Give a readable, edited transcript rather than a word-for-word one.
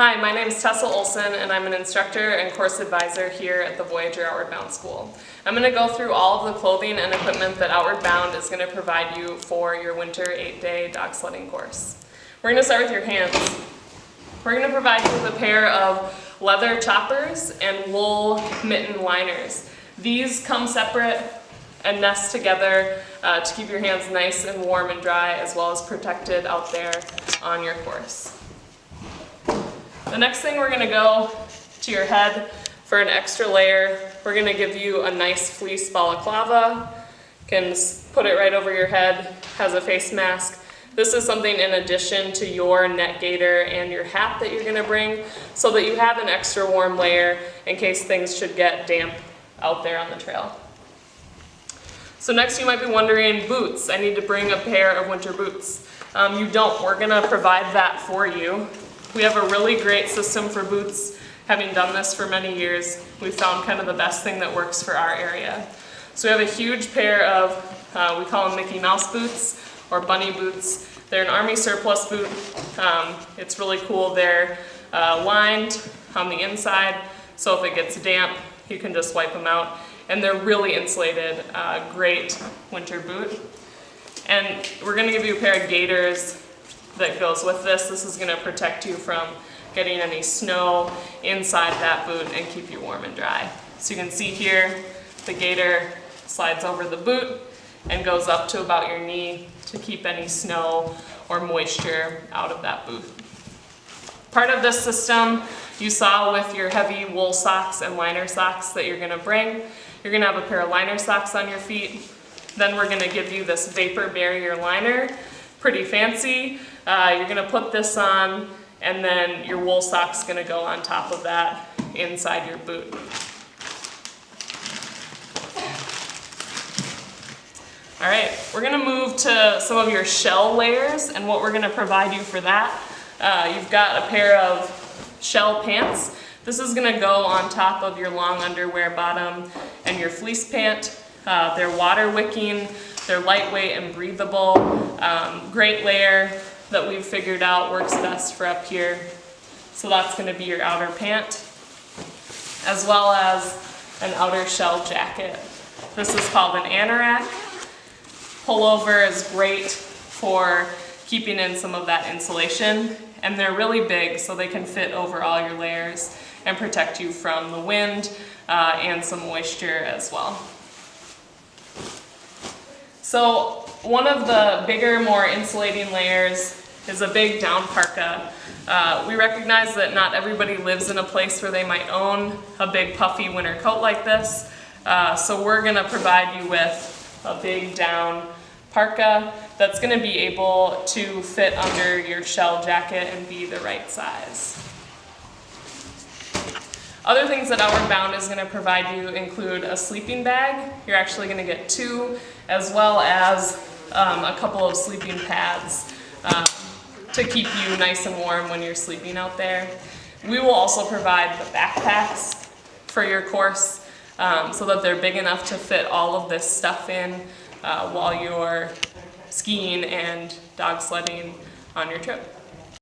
Hi, my name is Tessa Olson and I'm an instructor and course advisor here at the Voyager Outward Bound School. I'm going to go through all of the clothing and equipment that Outward Bound is going to provide you for your winter 8-day dog sledding course. We're going to start with your hands. We're going to provide you with a pair of leather choppers and wool mitten liners. These come separate and nest together to keep your hands nice and warm and dry, as well as protected out there on your course. The next thing, we're going to go to your head for an extra layer. We're going to give you a nice fleece balaclava. You can put it right over your head, has a face mask. This is something in addition to your net gaiter and your hat that you're going to bring, so that you have an extra warm layer in case things should get damp out there on the trail. So next, you might be wondering, boots. I need to bring a pair of winter boots. You don't. We're going to provide that for you. We have a really great system for boots. Having done this for many years, we found kind of the best thing that works for our area. So we have a huge pair of, we call them Mickey Mouse boots or bunny boots. They're an Army surplus boot. It's really cool. They're lined on the inside, so if it gets damp, you can just wipe them out. And they're really insulated, great winter boot. And we're going to give you a pair of gaiters that goes with this. This is going to protect you from getting any snow inside that boot and keep you warm and dry. So you can see here, the gaiter slides over the boot and goes up to about your knee to keep any snow or moisture out of that boot. Part of this system you saw with your heavy wool socks and liner socks that you're going to bring. You're going to have a pair of liner socks on your feet. Then we're going to give you this vapor barrier liner. Pretty fancy. You're going to put this on, and then your wool sock's going to go on top of that inside your boot. All right, we're going to move to some of your shell layers, and what we're going to provide you for that. You've got a pair of shell pants. This is going to go on top of your long underwear bottom and your fleece pant. They're water wicking, they're lightweight and breathable. Great layer that we've figured out works best for up here. So that's going to be your outer pant, as well as an outer shell jacket. This is called an anorak. Pullover is great for keeping in some of that insulation, and they're really big, so they can fit over all your layers and protect you from the wind and some moisture as well. So one of the bigger, more insulating layers is a big down parka. We recognize that not everybody lives in a place where they might own a big puffy winter coat like this, so we're going to provide you with a big down parka that's going to be able to fit under your shell jacket and be the right size. Other things that Outward Bound is going to provide you include a sleeping bag. You're actually going to get two, as well as a couple of sleeping pads to keep you nice and warm when you're sleeping out there. We will also provide the backpacks for your course so that they're big enough to fit all of this stuff in while you're skiing and dog sledding on your trip.